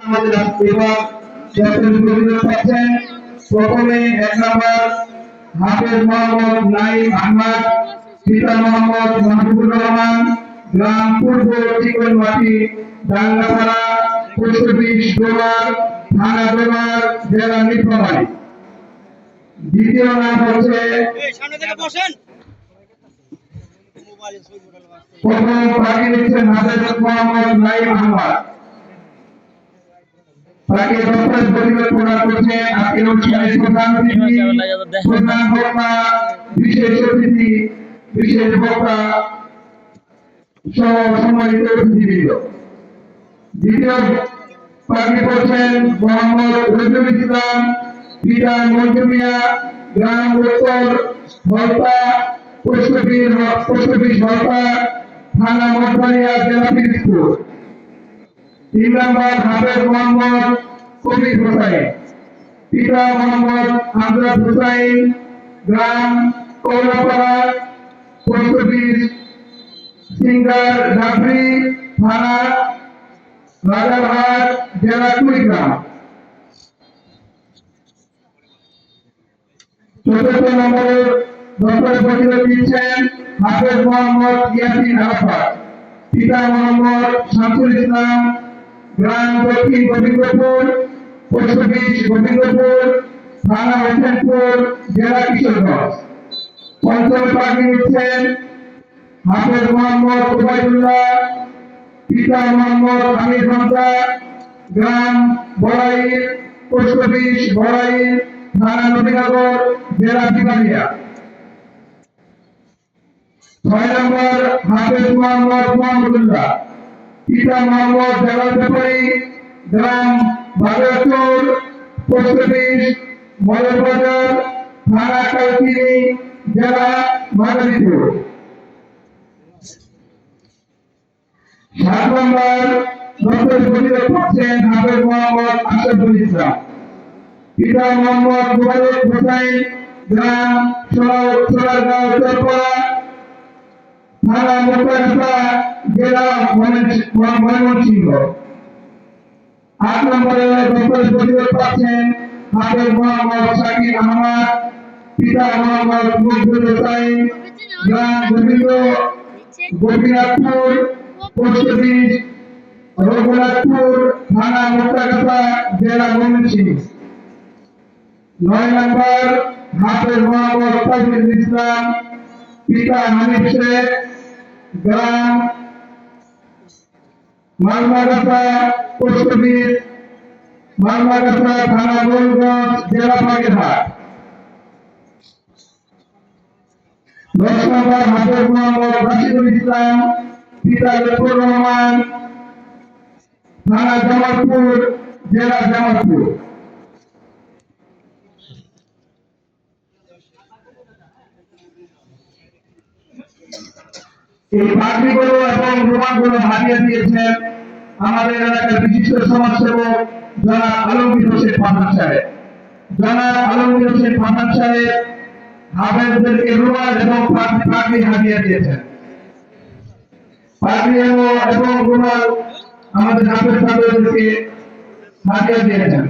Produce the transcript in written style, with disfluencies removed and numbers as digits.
আমাদের এবার যতগুলো পাচ্ছেন প্রথমে 1 নম্বর হাফেজ মোহাম্মদ নাইম আহমদ, পিতা মোহাম্মদ মাহবুবুর রহমান, গ্রাম পূর্ব চিকনমাটি, ডাঙ্গাপাড়া, পোস্ট অফিস ডোমার, থানা ডোমার, জেলা নীলফামারী। দ্বিতীয় নাম হচ্ছে প্রথম প্রার্থী হচ্ছেন হাফেজ মোহাম্মদ নাইম আহমদ। তাকে দপ্তর পরিবার প্রদান করছে আজকের অনুষ্ঠানের প্রধান অতিথি, প্রধান বক্তা, বিশেষ অতিথি, বিশেষ বক্তা সহ সম্মানিত অতিথিবৃন্দ। দ্বিতীয় প্রার্থী করছেন মোহাম্মদ রবিউল ইসলাম, পিতা মঞ্জু মিয়া, গ্রাম উত্তর হলতা, পোস্ট অফিস হলতা, থানা মঠবাড়িয়া, জেলা পিরোজপুর। 3 নম্বর হাফেজ মোহাম্মদ কবির হোসাইন, পিতা মোহাম্মদ আমজাদ হোসাইন, গ্রাম কৌলাপাড়া, পোস্ট অফিস সিঙ্গার ডাবরি, থানা রাজারহাট, জেলা কুড়িগ্রাম। 4র্থ নম্বরের দপ্তরে পরিচয় দিয়েছেন হাফেজ মোহাম্মদ ইয়াসিন আরাফাত, পিতা মোহাম্মদ শামসুল ইসলাম, গ্রাম দক্ষিণ গোবিন্দপুর, পোস্ট অফিস গোবিন্দপুর, থানা হোসেনপুর, জেলা কিশোরগঞ্জ। 5ম প্রার্থী হচ্ছেন হাফেজ মোহাম্মদ ওবায়দুল্লাহ, পিতা মোহাম্মদ আমির হামজা, গ্রাম বড়াইল, পোস্ট অফিস বড়াইল, থানা নবীনগর, জেলা বিবানিয়া। 6 নম্বর হাফেজ মোহাম্মদ মোহাম্মদুল্লাহ, পিতা মোহাম্মদ জালাল ব্যাপারী, গ্রাম বাগেরচর, পোস্ট অফিস ময়ূরবাজার, থানা কালকিনি, জেলা মাদারীপুর। 7 নম্বর দপ্তরে পরিচয় করছেন হাফেজ মোহাম্মদ আশরাফুল ইসলাম, পিতা মোহাম্মদ মুবারক হোসাইন, গ্রাম সোনারগাঁও চরপাড়া, থানা মোতারাফা, জেলা ময়মনসিংহ। 8 নম্বরে দপ্তরে পরিচয় পাচ্ছেন হাফেজ মোহাম্মদ শাকির আহমদ, পিতা মোহাম্মদ মকবুল হোসাইন, গ্রাম গোপীনাথপুর, পোস্ট অফিস রঘুনাথপুর, থানা মোতারাফা, জেলা ময়মনসিংহ। 9 নম্বর হাফেজ মোহাম্মদ তাজুল ইসলাম, পিতা হানিফ শেখ, গ্রাম মালমাগাছা, পোস্ট অফিস মালমাগাছা, থানা গোলগঞ্জ, জেলা বাগেরহাট। 10 নম্বর হাফেজ মোহাম্মদ রাশিদুল ইসলাম, পিতা লুৎফর রহমান, থানা জামালপুর, জেলা জামালপুর। এই প্রার্থীগুলো এবং রোমানগুলো হারিয়ে দিয়েছেন আমাদের এলাকার বিশিষ্ট সমাজসেবক জনাব আলমগীর হোসেন পাঠান সাহেব। জনাব আলমগীর হোসেন পাঠান সাহেব হাফেজদেরকে রুমাল এবং প্রার্থী হারিয়ে দিয়েছেন। প্রার্থী এবং রুমাল আমাদের হাফেজ সাহেবদেরকে হারিয়ে দিয়েছেন।